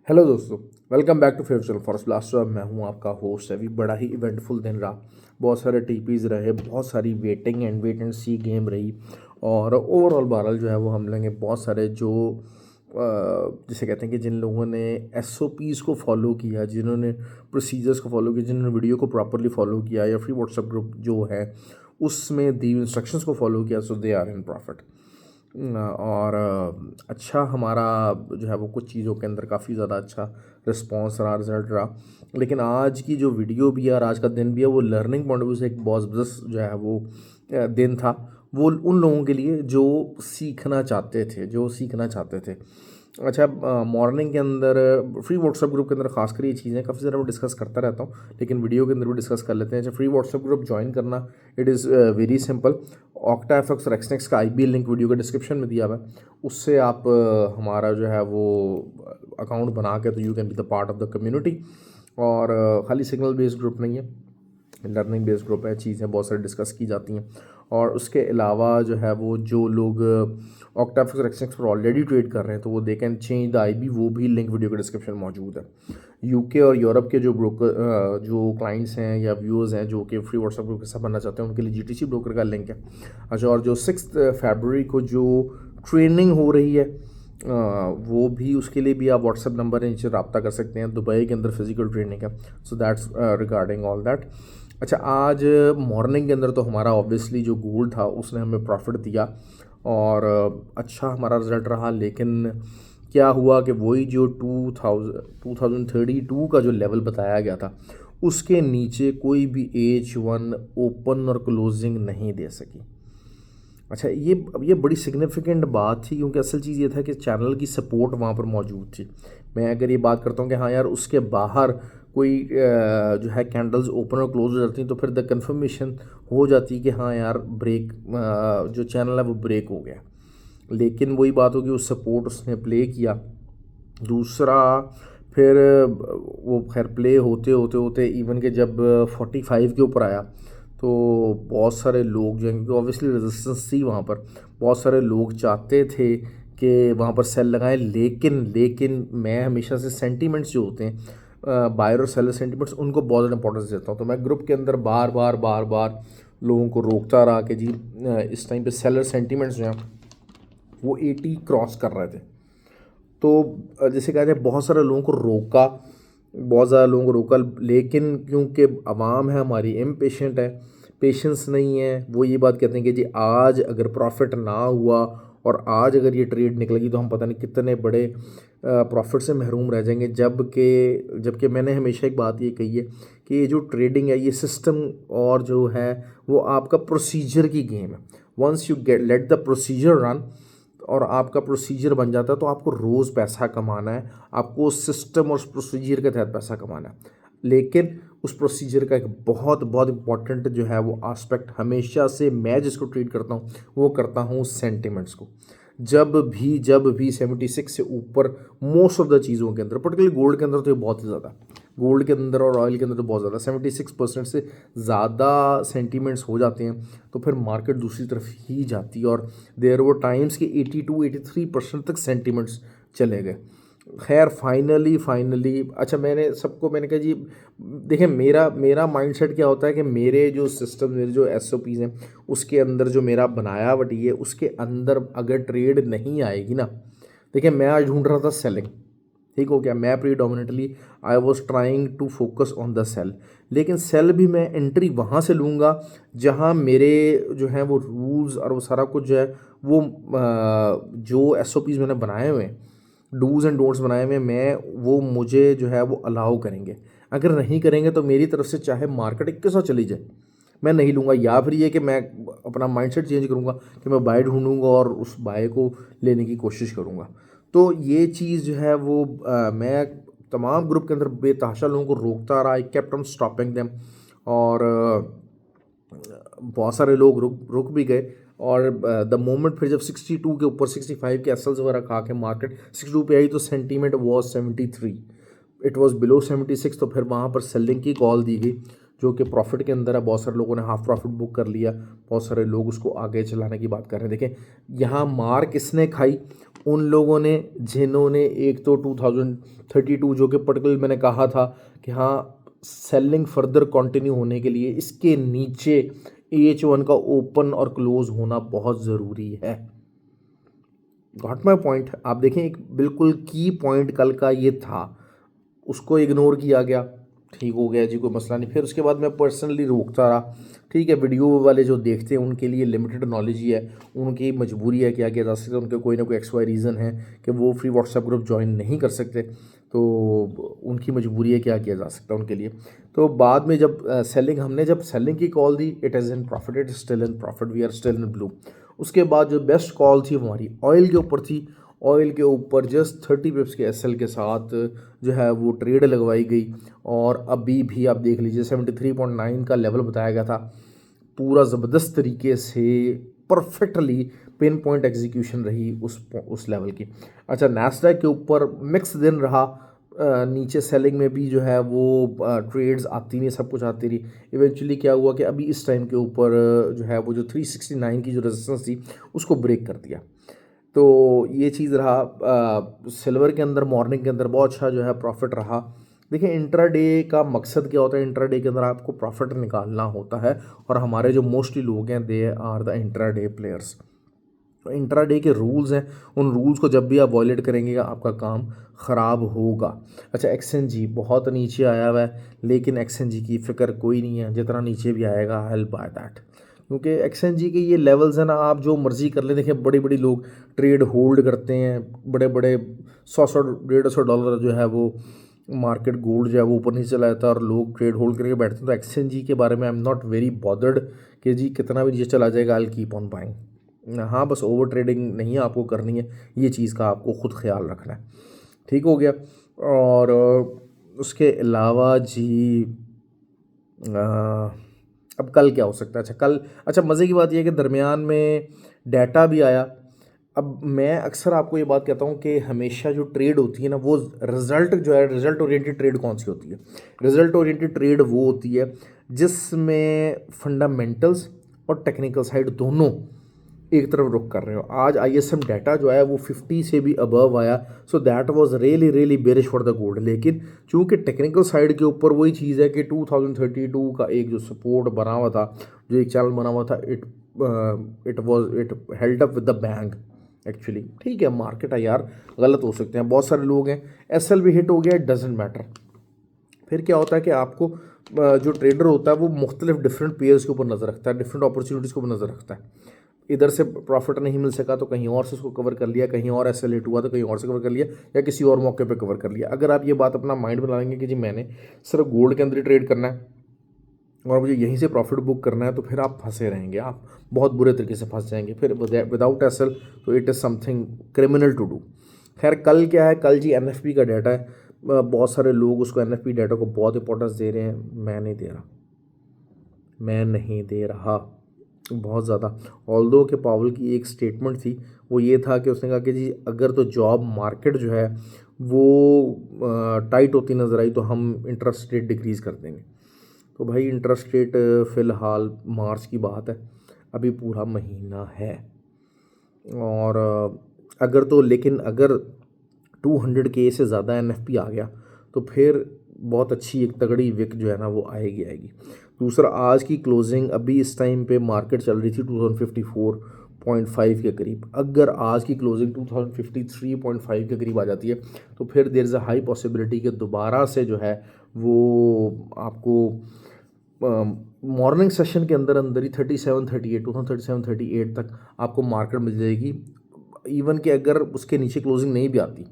Hello दोस्तों, welcome back to Feral Forest Blaster. मैं हूं आपका होस्ट। अभी बड़ा ही इवेंटफुल दिन रहा, बहुत सारे टीपीज़ रहे, बहुत सारी वेट एंड सी गेम रही। और ओवरऑल बहरहाल जो है वो हम लेंगे बहुत सारे जो जिसे कहते हैं कि जिन लोगों ने एसओपीज़ को फॉलो किया, जिन्होंने प्रोसीजर्स को फॉलो किया, जिन्होंने वीडियो को प्रॉपरली फॉलो किया या फ्री व्हाट्सएप ग्रुप जो है उसमें दी इंस्ट्रक्शंस को फॉलो किया, सो दे आर इन प्रॉफिट। और अच्छा हमारा जो है वो कुछ चीज़ों के अंदर काफ़ी ज़्यादा अच्छा रिस्पॉन्स रहा, रिजल्ट रहा। लेकिन आज की जो वीडियो भी है और आज का दिन भी है वो लर्निंग पॉइंट ऑफ व्यू से एक बहुत ज़बरदस्त जो है वो दिन था। वो उन लोगों के लिए जो सीखना चाहते थे। अच्छा, मॉर्निंग के अंदर फ्री व्हाट्सएप ग्रुप के अंदर खासकर ये चीज़ें काफ़ी ज़्यादा मैं डिस्कस करता रहता हूँ, लेकिन वीडियो के अंदर भी डिस्कस कर लेते हैं। अच्छा, फ्री व्हाट्सएप ग्रुप ज्वाइन करना, इट इज़ वेरी सिंपल। ऑक्टाएफएक्स और एक्सनेक्स का आईबी लिंक वीडियो के डिस्क्रिप्शन में दिया हुआ है, उससे आप हमारा जो है वो अकाउंट बना के तो you can be the part of the community. और खाली सिग्नल बेस्ड ग्रुप नहीं है, लर्निंग बेस्ड ग्रुप है, चीज़ें बहुत सारी डिस्कस की जाती हैं। और उसके अलावा जो है वो जो लोग ऑक्टाफिक्स और एक्सनेक्स पर ऑलरेडी ट्रेड कर रहे हैं तो वो they can change the IB, वो भी लिंक वीडियो के डिस्क्रिप्शन में मौजूद है। यूके और यूरोप के जो ब्रोकर जो क्लाइंट्स हैं या व्यूअर्स हैं जो कि फ्री व्हाट्सएप ग्रुप के साथ बनना चाहते हैं उनके लिए जीटीसी ब्रोकर का लिंक है। अच्छा, और जो 6 फरवरी को जो ट्रेनिंग हो रही है वो भी, उसके लिए भी आप व्हाट्सएप नंबर है नीचे रब्ता कर सकते हैं। दुबई के अंदर फिजिकल ट्रेनिंग है, so that's regarding all that. अच्छा, आज मॉर्निंग के अंदर तो हमारा ऑब्वियसली जो गोल्ड था उसने हमें प्रॉफिट दिया और अच्छा हमारा रिजल्ट रहा। लेकिन क्या हुआ कि वही जो 2032 का जो लेवल बताया गया था उसके नीचे कोई भी H1 ओपन और क्लोजिंग नहीं दे सकी। अच्छा, ये बड़ी सिग्निफिकेंट बात थी क्योंकि असल चीज़ ये था कि चैनल की सपोर्ट वहाँ पर मौजूद थी। मैं अगर ये बात करता हूँ कि हाँ यार उसके बाहर कोई जो है कैंडल्स ओपन और क्लोज हो जाती हैं तो फिर द कन्फर्मेशन हो जाती कि हाँ यार ब्रेक, जो चैनल है वो ब्रेक हो गया। लेकिन वही बात होगी, उस सपोर्ट उसने प्ले किया। दूसरा, फिर वो खैर प्ले होते होते होते इवन के जब 45 के ऊपर आया तो बहुत सारे लोग जो हैं, क्योंकि ऑब्वियसली रेजिस्टेंस थी वहाँ पर, बहुत सारे लोग चाहते थे कि वहाँ पर सेल लगाएं। लेकिन मैं हमेशा से सेंटीमेंट्स जो होते हैं, बायर और सेलर सेंटीमेंट्स, उनको बहुत ज़्यादा इंपॉर्टेंस देता हूँ। तो मैं ग्रुप के अंदर बार बार लोगों को रोकता रहा कि जी इस टाइम पे सेलर सेंटीमेंट्स जो हैं वो 80 क्रॉस कर रहे थे। तो जैसे कहते हैं बहुत सारे लोगों को रोका, बहुत ज़्यादा लोगों को रोका, लेकिन क्योंकि आवाम है हमारी इम्पेशेंट है, पेशेंस नहीं है, वो ये बात कहते हैं कि जी आज अगर प्रॉफिट ना हुआ और आज अगर ये ट्रेड निकलेगी तो हम पता नहीं कितने बड़े प्रॉफिट से महरूम रह जाएंगे। जबकि मैंने हमेशा एक बात ये कही है कि ये जो ट्रेडिंग है ये सिस्टम और जो है वो आपका प्रोसीजर की गेम है। Once you get let the procedure run और आपका प्रोसीजर बन जाता है तो आपको रोज़ पैसा कमाना है, आपको उस सिस्टम और उस प्रोसीजर के तहत पैसा कमाना है। लेकिन उस प्रोसीजर का एक बहुत बहुत इंपॉर्टेंट जो है वो एस्पेक्ट, हमेशा से मैं जिसको ट्रीट करता हूँ वो करता हूँ सेंटिमेंट्स को। जब भी 76 से ऊपर मोस्ट ऑफ द चीज़ों के अंदर, पर्टिकुलरली गोल्ड के अंदर तो ये बहुत ही ज़्यादा, गोल्ड के अंदर और ऑयल के अंदर तो बहुत ज़्यादा 76% से ज़्यादा सेंटीमेंट्स हो जाते हैं तो फिर मार्केट दूसरी तरफ ही जाती है। और देयर वर टाइम्स कि 82-83% तक सेंटीमेंट्स चले गए। खैर फाइनली अच्छा, मैंने कहा जी देखिए, मेरा माइंडसेट क्या होता है कि मेरे जो सिस्टम, मेरे जो एसओपीज़ हैं उसके अंदर जो मेरा बनायावटी है उसके अंदर अगर ट्रेड नहीं आएगी ना, देखिए मैं आज ढूंढ रहा था सेलिंग, ठीक हो गया। मैं predominantly I was trying to focus on the sell, लेकिन सेल भी मैं एंट्री वहाँ से लूँगा जहाँ मेरे जो हैं वो रूल्स और वो सारा कुछ जो है वो जो एसओपीज़ मैंने बनाए हुए हैं, डूज़ एंड डोंट्स बनाए हुए हैं, मैं वो मुझे जो है वो अलाउ करेंगे। अगर नहीं करेंगे तो मेरी तरफ से चाहे मार्केट एक के साथ चली जाए मैं नहीं लूँगा, या फिर ये कि मैं अपना माइंडसेट चेंज करूँगा कि मैं बाय ढूंढूंगा और उस बाय को लेने की कोशिश करूँगा। तो ये चीज़ जो है वो मैं तमाम ग्रुप के अंदर बेतहाशा लोगों को रोकता रहा, I kept on stopping them. और बहुत सारे लोग रुक भी गए। और द मोमेंट फिर जब 62 के ऊपर 65 के एसल्स वगैरह खा के मार्केट 62 पे आई तो sentiment was 73, it was below 76, तो फिर वहाँ पर सेलिंग की कॉल दी गई। जो कि प्रॉफिट के अंदर है। बहुत सारे लोगों ने हाफ प्रॉफिट बुक कर लिया, बहुत सारे लोग उसको आगे चलाने की बात कर रहे हैं। देखें यहाँ मार किसने खाई, उन लोगों ने जिन्होंने एक तो 2032 जो कि पर्टिकुलर मैंने कहा था कि हाँ सेलिंग फर्दर कंटिन्यू होने के लिए इसके नीचे AH1 का ओपन और क्लोज होना बहुत ज़रूरी है। Got my point. आप देखें एक बिल्कुल की पॉइंट कल का ये था, उसको इग्नोर किया गया, ठीक हो गया जी, कोई मसला नहीं। फिर उसके बाद मैं पर्सनली रोकता रहा, ठीक है। वीडियो वाले जो देखते हैं उनके लिए लिमिटेड नॉलेज ही है, उनकी मजबूरी है, क्या किया जा सकता है, उनके कोई ना कोई XY रीज़न है कि वो फ्री व्हाट्सएप ग्रुप ज्वाइन नहीं कर सकते, तो उनकी मजबूरी है, क्या किया जा सकता है उनके लिए। तो बाद में जब सेलिंग की कॉल दी, it is in profit, it is still in profit, we are still in blue. उसके बाद जो बेस्ट कॉल थी वो हमारी ऑयल के ऊपर थी। ऑयल के ऊपर जस्ट 30 पिप्स के SL के साथ जो है वो ट्रेड लगवाई गई, और अभी भी आप देख लीजिए 73.9 का लेवल बताया गया था, पूरा ज़बरदस्त तरीके से परफेक्टली पिन पॉइंट एग्जीक्यूशन रही उस लेवल की। अच्छा, नैस्डैक के ऊपर मिक्स दिन रहा, नीचे सेलिंग में भी जो है वो ट्रेड्स आती नहीं, सब कुछ आती रही। इवेंचुअली क्या हुआ कि अभी इस टाइम के ऊपर जो है वो जो 369 की जो रेजिस्टेंस थी उसको ब्रेक कर दिया। तो ये चीज़ रहा। सिल्वर के अंदर मॉर्निंग के अंदर बहुत अच्छा जो है प्रॉफिट रहा। देखिए इंट्राडे का मकसद क्या होता है, इंट्राडे के अंदर आपको प्रॉफिट निकालना होता है, और हमारे जो मोस्टली लोग हैं they are the intraday players. तो इंट्राडे के रूल्स हैं, उन रूल्स को जब भी आप वॉयलेट करेंगे आपका काम ख़राब होगा। अच्छा, XNG बहुत नीचे आया हुआ है, लेकिन XNG की फ़िक्र कोई नहीं है, जितना नीचे भी आएगा आई विल बाय दैट, क्योंकि XNG के ये लेवल्स हैं ना, आप जो मर्ज़ी कर लें। देखिए बड़े बड़े लोग ट्रेड होल्ड करते हैं, बड़े बड़े 100 150 डॉलर जो है वो मार्केट गोल्ड जो है वो ऊपर नहीं चला जाता, और लोग ट्रेड होल्ड करके बैठते हैं। तो XNG के बारे में I am not very bothered कि जी कितना भी नीचे चला जाएगा, I will keep on buying. हाँ, बस ओवर ट्रेडिंग नहीं आपको करनी है, ये चीज़ का आपको ख़ुद ख्याल रखना है, ठीक हो गया। और उसके अलावा जी अब कल क्या हो सकता है। अच्छा कल, अच्छा मज़े की बात यह है कि दरमियान में डाटा भी आया। अब मैं अक्सर आपको ये बात कहता हूँ कि हमेशा जो ट्रेड होती है ना, वो रिज़ल्ट जो है, रिज़ल्ट ओरिएंटेड ट्रेड कौन सी होती है, रिज़ल्ट ओरिएंटेड ट्रेड वो होती है जिसमें फंडामेंटल्स और टेक्निकल साइड दोनों एक तरफ रुख कर रहे हो। आज ISM डाटा जो है वो 50 से भी अबव आया, so that was really really bearish for the gold. लेकिन चूंकि टेक्निकल साइड के ऊपर वही चीज़ है कि 2032 का एक जो सपोर्ट बना हुआ था, जो एक चैनल बना हुआ था, it held up with the bank actually. ठीक है, मार्केट है यार, गलत हो सकते हैं, बहुत सारे लोग हैं। SL भी हिट हो गया, इट डजेंट मैटर। फिर क्या होता है कि आपको जो ट्रेडर होता है वो मुख्तलिफ डिफरेंट पेयर्स के ऊपर नज़र रखता है, डिफरेंट अपॉर्चुनिटीज़ के ऊपर नज़र रखता है। इधर से प्रॉफिट नहीं मिल सका तो कहीं और से उसको कवर कर लिया, कहीं और SL हिट हुआ तो कहीं और से कवर कर लिया, या किसी और मौके पे कवर कर लिया। अगर आप ये बात अपना माइंड बना लेंगे कि जी मैंने सिर्फ गोल्ड के अंदर ही ट्रेड करना है और मुझे यहीं से प्रॉफिट बुक करना है, तो फिर आप फंसे रहेंगे, आप बहुत बुरे तरीके से फंस जाएंगे। फिर विदाउट SL तो it is something criminal to do. खैर कल क्या है, कल जी NFP का डाटा है। बहुत सारे लोग उसको NFP डाटा को बहुत इंपॉर्टेंस दे रहे हैं, मैं नहीं दे रहा, मैं नहीं दे रहा बहुत ज़्यादा। ऑल्दो के पावल की एक स्टेटमेंट थी, वो ये था कि उसने कहा कि जी अगर तो जॉब मार्केट जो है वो टाइट होती नज़र आई तो हम इंटरेस्ट रेट डिक्रीज़ कर देंगे। तो भाई इंटरेस्ट रेट फ़िलहाल मार्च की बात है, अभी पूरा महीना है, और अगर तो लेकिन अगर 200K से ज़्यादा NFP आ गया तो फिर बहुत अच्छी एक तगड़ी विक जो है ना वो आएगी। दूसरा, आज की क्लोजिंग अभी इस टाइम पे मार्केट चल रही थी 2054.5 के करीब। अगर आज की क्लोजिंग 2053.5 के करीब आ जाती है तो फिर there is a high possibility कि दोबारा से जो है वो आपको मॉर्निंग सेशन के अंदर अंदर ही 2037-38 तक आपको मार्केट मिल जाएगी। इवन कि अगर उसके नीचे क्लोजिंग नहीं भी आती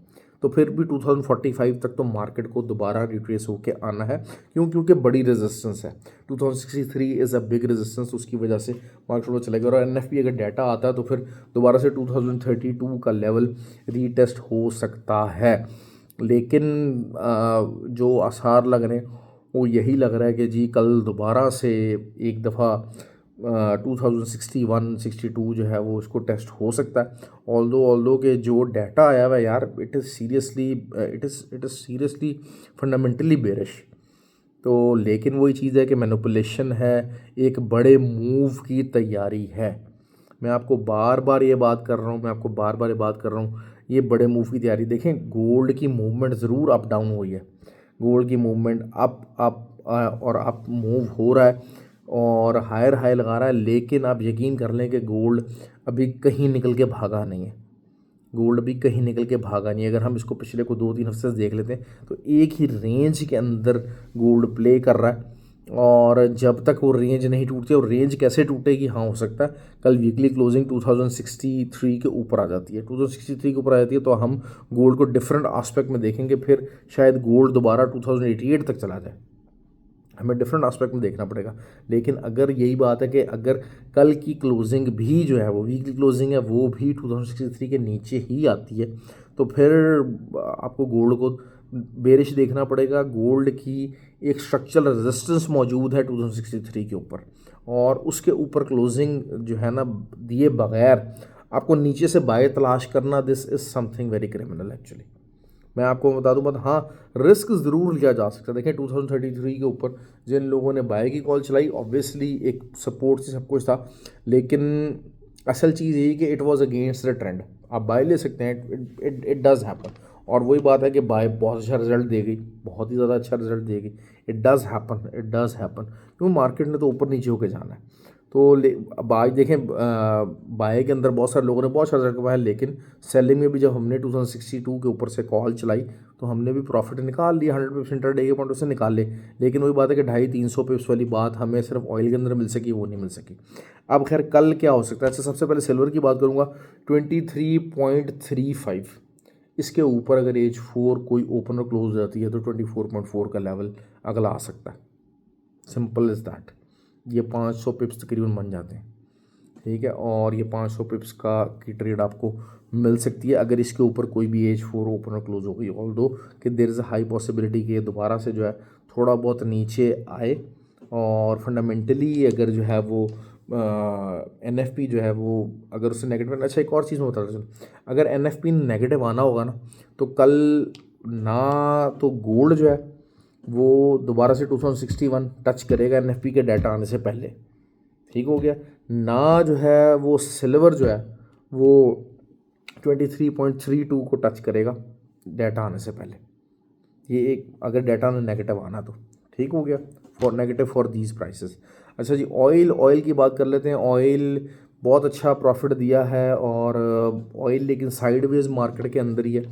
तो फिर भी 2045 तक तो मार्केट को दोबारा रिट्रेस होके आना है। क्योंकि बड़ी रेजिस्टेंस है, 2063 इज़ अ बिग रेजिस्टेंस, उसकी वजह से मार्केट में चलेगा। और NFP अगर डाटा आता है तो फिर दोबारा से 2032 का लेवल रीटेस्ट हो सकता है। लेकिन जो आसार लग रहे हैं वो यही लग रहा है कि जी कल दोबारा से एक दफ़ा 2061-62 जो है वो उसको टेस्ट हो सकता है। ऑल्दो के जो डाटा आया हुआ है यार, it is seriously fundamentally bearish. तो लेकिन वही चीज़ है कि मैनिपुलेशन है, एक बड़े मूव की तैयारी है। मैं आपको बार बार ये बात कर रहा हूँ, ये बड़े मूव की तैयारी। देखें, गोल्ड की मूवमेंट ज़रूर अप डाउन हुई है, गोल्ड की मूवमेंट अप अप और अप मूव हो रहा है और हायर हाई लगा रहा है, लेकिन आप यकीन कर लें कि गोल्ड अभी कहीं निकल के भागा नहीं है। अगर हम इसको पिछले को 2-3 हफ्ते से देख लेते हैं तो एक ही रेंज के अंदर गोल्ड प्ले कर रहा है, और जब तक वो रेंज नहीं टूटती, और रेंज कैसे टूटेगी, हाँ हो सकता है कल वीकली क्लोजिंग 2063 के ऊपर आ जाती है, 2063 के ऊपर आ जाती है तो हम गोल्ड को डिफरेंट आस्पेक्ट में देखेंगे, फिर शायद गोल्ड दोबारा 2088 तक चला जाए, हमें डिफरेंट आस्पेक्ट में देखना पड़ेगा। लेकिन अगर यही बात है कि अगर कल की क्लोजिंग भी जो है वो वीकली क्लोजिंग है वो भी 2063 के नीचे ही आती है, तो फिर आपको गोल्ड को बेरिश देखना पड़ेगा। गोल्ड की एक स्ट्रक्चरल रेजिस्टेंस मौजूद है 2063 के ऊपर, और उसके ऊपर क्लोजिंग जो है ना दिए बगैर आपको नीचे से बाय तलाश करना, this is something very criminal actually. मैं आपको बता दूं, हाँ रिस्क ज़रूर लिया जा सकता है। देखें 2033 के ऊपर जिन लोगों ने बाय की कॉल चलाई, ऑब्वियसली एक सपोर्ट से सब कुछ था, लेकिन असल चीज़ यही कि it was against the trend. आप बाय ले सकते हैं, इट डज़ हैपन, और वही बात है कि बाय बहुत अच्छा रिजल्ट देगी, बहुत ही ज़्यादा अच्छा रिजल्ट देगी। इट डज़ हैपन क्योंकि मार्केट ने तो ऊपर नीचे होकर जाना है। तो बाय देखें, बाय के अंदर बहुत सारे लोगों ने बहुत अच्छा रिजल्ट करवाया, लेकिन सेलिंग में भी जब हमने 2062 के ऊपर से कॉल चलाई तो हमने भी प्रॉफिट निकाल लिया, 100 पिप्स इंटरडे के पॉइंट से निकाल ले। लेकिन वही बात है कि 250-300 पिप्स वाली बात हमें सिर्फ ऑयल के अंदर मिल सकी, वो नहीं मिल सकी। अब खैर कल क्या हो सकता है, अच्छा सबसे पहले सिल्वर की बात करूँगा। 23.35 इसके ऊपर अगर H4 कोई ओपन और क्लोज हो जाती है तो 24.4 का लेवल अगला आ सकता है, सिंपल इज़ दैट। ये 500 पिप्स तकरीबन बन जाते हैं, ठीक है, और ये 500 पिप्स की ट्रेड आपको मिल सकती है अगर इसके ऊपर कोई भी H4 ओपन और क्लोज हो गई। ऑल दो कि there is a high possibility कि ये दोबारा से जो है थोड़ा बहुत नीचे आए, और फंडामेंटली अगर जो है वो NFP जो है वो अगर उससे नेगेटिव। अच्छा एक और चीज़ मैं बता रहा हूँ, अगर NFP नेगेटिव आना होगा ना तो कल ना तो गोल्ड जो है वो दोबारा से 2061 टच करेगा NFP के डाटा आने से पहले, ठीक हो गया ना, जो है वो सिल्वर जो है वो 23.32 को टच करेगा डाटा आने से पहले। ये एक अगर डाटा में नेगेटिव आना तो ठीक हो गया, for negative for these prices. अच्छा जी, ऑयल की बात कर लेते हैं। ऑयल बहुत अच्छा प्रॉफिट दिया है, और ऑयल लेकिन साइडवेज मार्केट के अंदर ही है।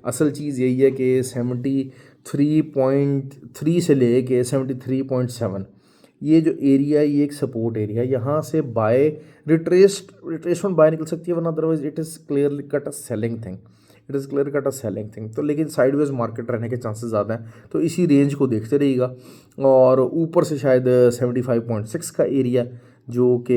असल चीज़ यही है कि 73.3 से ले के 73.7 ये जो एरिया, ये एक सपोर्ट एरिया, यहाँ से बाय रिट्रेसमेंट बाय निकल सकती है, वरना otherwise it is clearly cut a selling thing. तो लेकिन साइडवेज मार्केट रहने के चांसेस ज़्यादा हैं, तो इसी रेंज को देखते रहिएगा। और ऊपर से शायद 75.6 का एरिया जो कि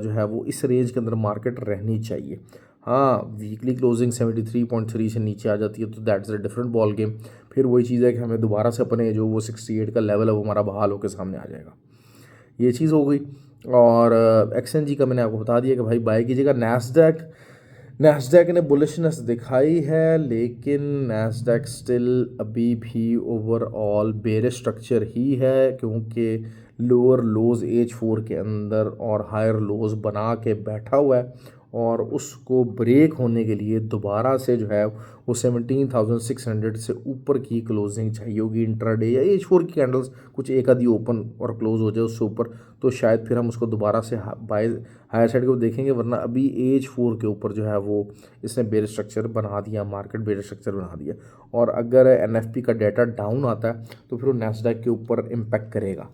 जो है वो इस रेंज के अंदर मार्केट रहनी चाहिए। हाँ वीकली क्लोजिंग 73.3 से नीचे आ जाती है तो that's a different ball game. फिर वही चीज़ है कि हमें दोबारा से अपने जो वो 68 का लेवल है वो हमारा बहाल होकर सामने आ जाएगा, ये चीज़ हो गई। और XNG का मैंने आपको बता दिया कि भाई बाय कीजिएगा। नैस्डैक ने बुलिशनेस दिखाई है, लेकिन नैस्डैक स्टिल अभी भी ओवरऑल बेरिश स्ट्रक्चर ही है, क्योंकि लोअर लोज H4 के अंदर और हायर लोज बना के बैठा हुआ है, और उसको ब्रेक होने के लिए दोबारा से जो है वो 17,600 से ऊपर की क्लोजिंग चाहिए होगी इंट्राडे, या H4 की कैंडल्स कुछ एक आधी ओपन और क्लोज हो जाए उससे ऊपर, तो शायद फिर हम उसको दोबारा से बाय हायर साइड को देखेंगे। वरना अभी H4 के ऊपर जो है वो इसने बेयर स्ट्रक्चर बना दिया, मार्केट बेयर स्ट्रक्चर बना दिया। और अगर NFP का डाटा डाउन आता है तो फिर वो नैस्डैक के ऊपर इम्पैक्ट करेगा।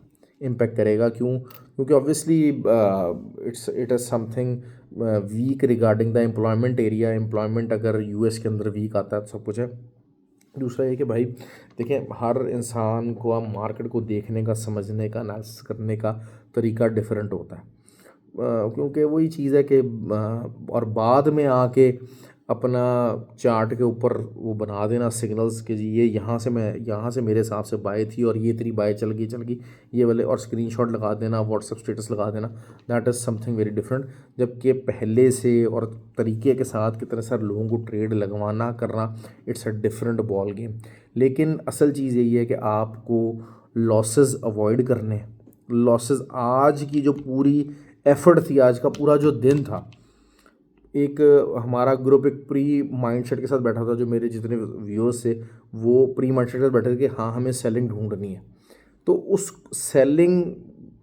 क्यों? क्योंकि obviously it is something weak regarding the employment area. Employment अगर US के अंदर वीक आता है तो सब कुछ है। दूसरा ये कि भाई देखें, हर इंसान को आप मार्केट को देखने का, समझने का, एनालिसिस करने का तरीका डिफरेंट होता है, क्योंकि वही चीज़ है कि और बाद में आके अपना चार्ट के ऊपर वो बना देना सिग्नल्स के जी ये यहाँ से मेरे हिसाब से बाय थी और ये तेरी बाय चल गई ये वाले, और स्क्रीनशॉट लगा देना, व्हाट्सएप स्टेटस लगा देना, that is something very different. जबकि पहले से और तरीके के साथ कितने सारे लोगों को ट्रेड लगवाना करना, it's a different ball game. लेकिन असल चीज़ यही है कि आपको लॉसेस अवॉइड करने। लॉसेस, आज की जो पूरी एफर्ट थी, आज का पूरा जो दिन था, एक हमारा ग्रुप एक प्री माइंडसेट के साथ बैठा था। जो मेरे जितने व्यूअर्स थे वो प्री माइंडसेट के साथ बैठे थे कि हाँ हमें सेलिंग ढूंढनी है। तो उस सेलिंग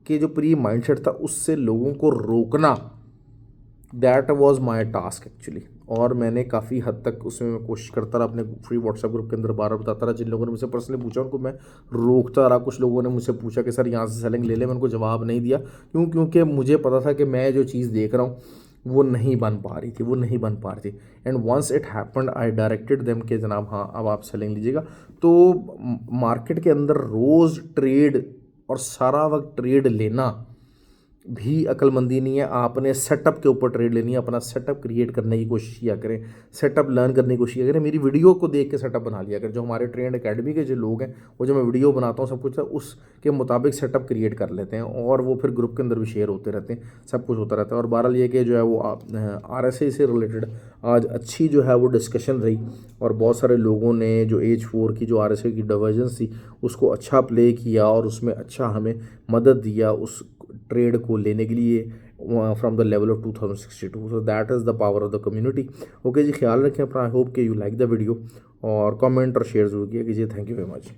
के जो प्री माइंडसेट था उससे लोगों को रोकना, that was my task actually. और मैंने काफ़ी हद तक उसमें मैं कोशिश करता रहा, अपने फ्री व्हाट्सएप ग्रुप के अंदर बार बार बताता रहा। जिन लोगों ने मुझसे पर्सनली पूछा उनको मैं रोकता रहा। कुछ लोगों ने मुझसे पूछा कि सर यहाँ से सेलिंग ले ले, मैं उनको जवाब नहीं दिया। क्योंकि मुझे पता था कि मैं जो चीज़ देख रहा हूँ वो नहीं बन पा रही थी। And once it happened I directed them कि जनाब हाँ अब आप सेलिंग लीजिएगा। तो मार्केट के अंदर रोज़ ट्रेड और सारा वक्त ट्रेड लेना भी अक्लमंदी नहीं है। आपने सेटअप के ऊपर ट्रेड लेनी है, अपना सेटअप क्रिएट करने की कोशिश किया करें, सेटअप लर्न करने की कोशिश किया करें। मेरी वीडियो को देख के सेटअप बना लिया करें। जो हमारे ट्रेंड एकेडमी के जो लोग हैं वो जो मैं वीडियो बनाता हूँ सब कुछ उसके मुताबिक सेटअप क्रिएट कर लेते हैं और वो फिर ग्रुप के अंदर भी शेयर होते रहते हैं, सब कुछ होता रहता है। और बहरहाल ये कि जो है वो RSI से रिलेटेड आज अच्छी जो है वो डिस्कशन रही और बहुत सारे लोगों ने जो एज 4 की जो RSI की डिवर्जेंस थी उसको अच्छा प्ले किया और उसमें अच्छा हमें मदद दिया उस ट्रेड को लेने के लिए from the level of 2062। So that is the power of the community. Okay जी, ख्याल रखें अपना। आई होप कि यू लाइक द वीडियो और कमेंट और शेयर जरूर किया कीजिए। Thank you very much.